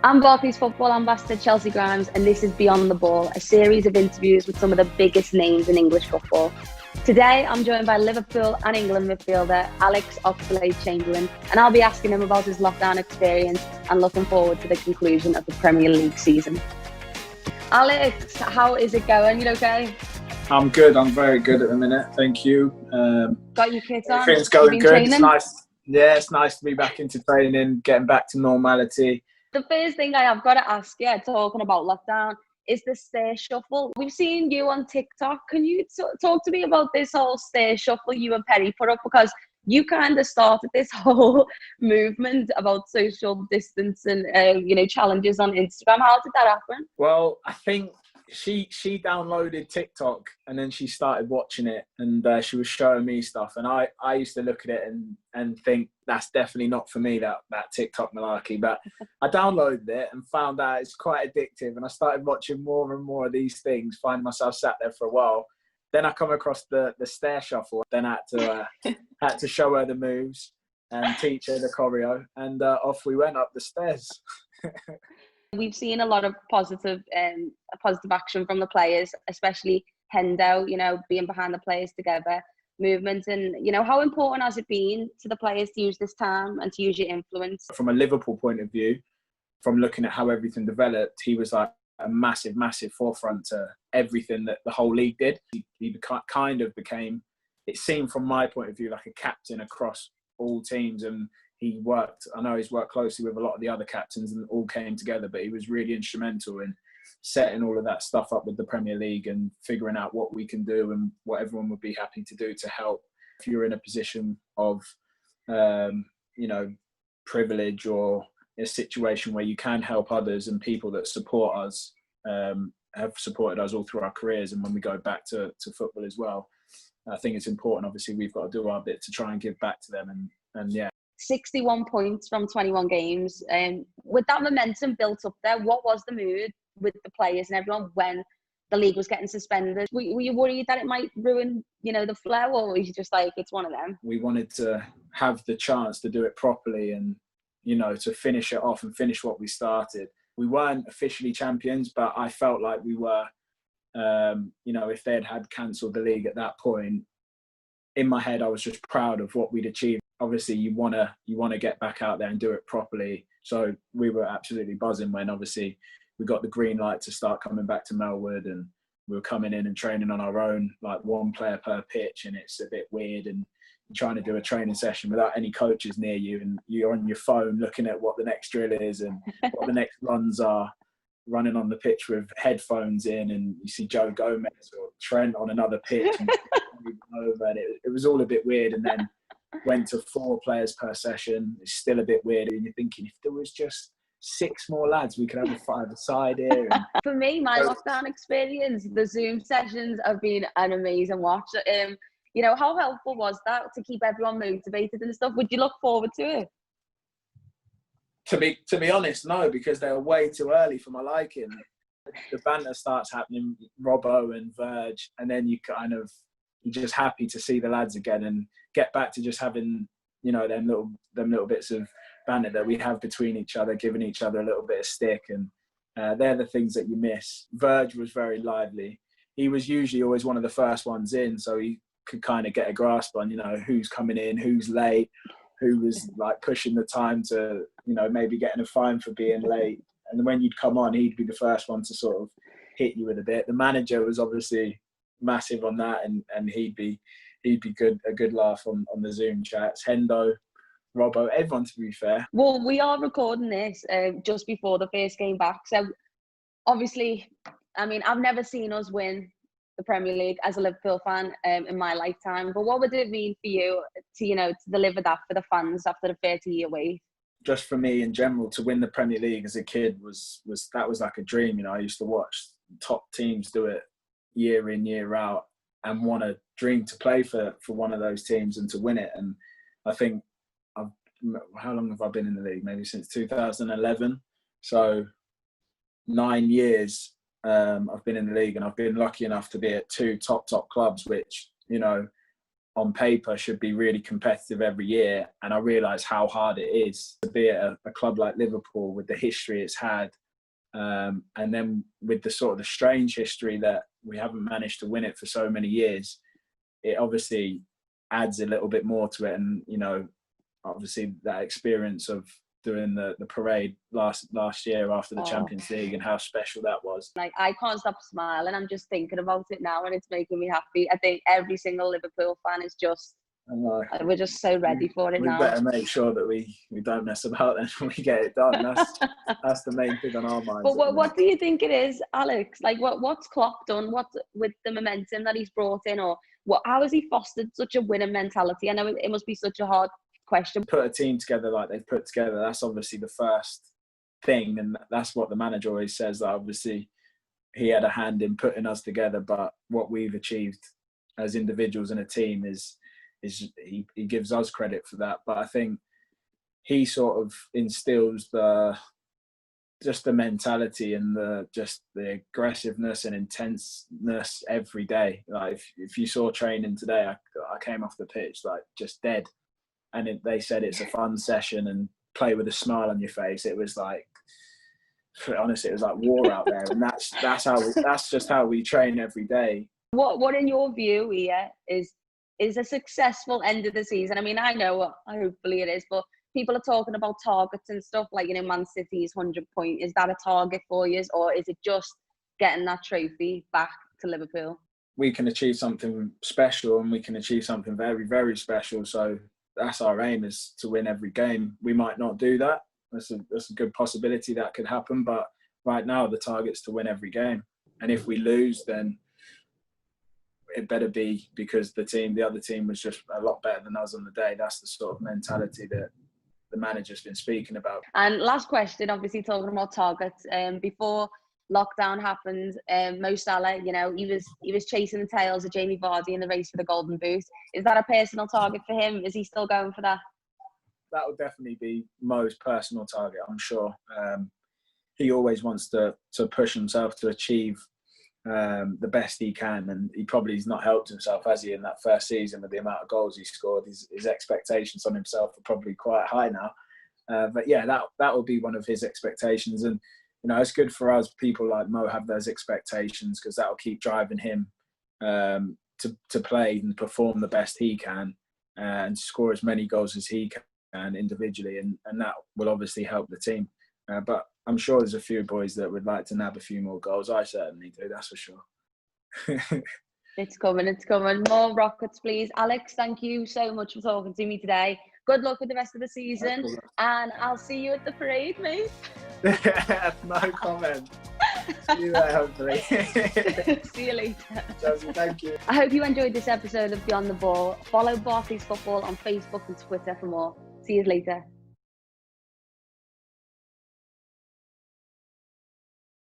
I'm Barclays Football Ambassador Chelsea Grimes, and this is Beyond the Ball, a series of interviews with some of the biggest names in English football. Today, I'm joined by Liverpool and England midfielder Alex Oxlade Chamberlain, and I'll be asking him about his lockdown experience and looking forward to the conclusion of the Premier League season. Alex, how is it going? You okay? I'm good. I'm very good at the minute. Thank you. Got your kits on? Everything's going good. Training? It's nice. Yeah, it's nice to be back into training, getting back to normality. The first thing I have got to ask you, talking about lockdown, is the stair shuffle. We've seen you on TikTok. Can you talk to me about this whole stair shuffle you and Perry put up? Because you kind of started this whole movement about social distance and challenges on Instagram. How did that happen? Well, I think she downloaded TikTok and then she started watching it, and she was showing me stuff, and I used to look at it and think that's definitely not for me, that TikTok malarkey. But I downloaded it and found out it's quite addictive, and I started watching more and more of these things, find myself sat there for a while. Then I come across the stair shuffle, then I had to show her the moves and teach her the choreo, and off we went up the stairs. We've seen a lot of positive action from the players, especially Hendo, being behind the players together movement. And, how important has it been to the players to use this time and to use your influence? From a Liverpool point of view, from looking at how everything developed, he was like a massive forefront to everything that the whole league did. He kind of became, it seemed from my point of view, like a captain across all teams. And he's worked closely with a lot of the other captains and all came together, but he was really instrumental in setting all of that stuff up with the Premier League and figuring out what we can do and what everyone would be happy to do to help. If you're in a position of, privilege, or in a situation where you can help others, and people that support us have supported us all through our careers, and when we go back to football as well, I think it's important. Obviously, we've got to do our bit to try and give back to them, and yeah. 61 points from 21 games. With that momentum built up there, what was the mood with the players and everyone when the league was getting suspended? Were you worried that it might ruin, the flow, or were you just like, it's one of them? We wanted to have the chance to do it properly and, to finish it off and finish what we started. We weren't officially champions, but I felt like we were. If they had cancelled the league at that point, in my head, I was just proud of what we'd achieved. Obviously, you want to get back out there and do it properly. So we were absolutely buzzing when obviously we got the green light to start coming back to Melwood, and we were coming in and training on our own, like one player per pitch, and it's a bit weird, and trying to do a training session without any coaches near you, and you're on your phone looking at what the next drill is and what the next runs are, running on the pitch with headphones in, and you see Joe Gomez or Trent on another pitch and over, and it was all a bit weird. And then went to 4 players per session. It's still a bit weird, and you're thinking, if there was just 6 more lads, we could have a 5-a-side here. For me, my lockdown experience, the Zoom sessions have been an amazing watch. How helpful was that to keep everyone motivated and stuff? Would you look forward to it? To be honest, no, because they were way too early for my liking. The banter starts happening, Robbo and Verge, and then you're just happy to see the lads again and get back to just having, them little bits of banter that we have between each other, giving each other a little bit of stick, and they're the things that you miss. Verge was very lively. He was usually always one of the first ones in, so he could kind of get a grasp on, who's coming in, who's late, who was like pushing the time to, maybe getting a fine for being late. And when you'd come on, he'd be the first one to sort of hit you with a bit. The manager was obviously massive on that, and he'd be a good laugh on the Zoom chats. Hendo, Robbo, everyone, to be fair. Well, we are recording this just before the first game back. So obviously, I've never seen us win the Premier League as a Liverpool fan in my lifetime. But what would it mean for you to deliver that for the fans after the 30-year wait? Just for me in general, to win the Premier League as a kid was like a dream. I used to watch top teams do it year in, year out, and want to dream to play for one of those teams and to win it. And I think how long have I been in the league? Maybe since 2011. So 9 years I've been in the league, and I've been lucky enough to be at 2 top clubs, which, on paper should be really competitive every year. And I realised how hard it is to be at a club like Liverpool with the history it's had. And then with the sort of the strange history that we haven't managed to win it for so many years, it obviously adds a little bit more to it. And, you know, obviously that experience of doing the parade last year after the Champions League and how special that was. Like, I can't stop smiling. I'm just thinking about it now and it's making me happy. I think every single Liverpool fan is just, we're just so ready for it now. We better make sure that we don't mess about then when we get it done. That's the main thing on our minds. But what do you think it is, Alex? Like, what's Klopp done? What with the momentum that he's brought in, or how has he fostered such a winning mentality? I know it must be such a hard question. Put a team together like they've put together, that's obviously the first thing, and that's what the manager always says, that obviously he had a hand in putting us together, but what we've achieved as individuals and a team is he gives us credit for that. But I think he sort of instills the mentality and the aggressiveness and intenseness every day. Like if you saw training today, I came off the pitch like just dead. And they said it's a fun session and play with a smile on your face. It was like, honestly, it was like war out there. And that's just how we train every day. What in your view, Ia, is a successful end of the season? I mean, I know hopefully it is, but people are talking about targets and stuff like, you know, Man City's 100 point. Is that a target for you, or is it just getting that trophy back to Liverpool? We can achieve something special, and we can achieve something very, very special. So that's our aim, is to win every game. We might not do that. That's a good possibility that could happen. But right now, the target's to win every game. And if we lose, then it better be because the other team was just a lot better than us on the day. That's the sort of mentality that the manager's been speaking about. And last question, obviously talking about targets. Before lockdown happened, Mo Salah, you know, he was chasing the tails of Jamie Vardy in the race for the Golden Boot. Is that a personal target for him? Is he still going for that? That would definitely be Mo's personal target, I'm sure. He always wants to push himself to achieve the best he can, and he probably has not helped himself, has he, in that first season with the amount of goals he scored. His expectations on himself are probably quite high now. But yeah, that will be one of his expectations. And you know, it's good for us, people like Mo have those expectations, because that will keep driving him to play and perform the best he can and score as many goals as he can individually, and that will obviously help the team. But I'm sure there's a few boys that would like to nab a few more goals. I certainly do, that's for sure. It's coming. More rockets, please. Alex, thank you so much for talking to me today. Good luck with the rest of the season, and I'll see you at the parade, mate. No comment. See you there, hopefully. See you later. Chelsea, thank you. I hope you enjoyed this episode of Beyond the Ball. Follow Barclays Football on Facebook and Twitter for more. See you later.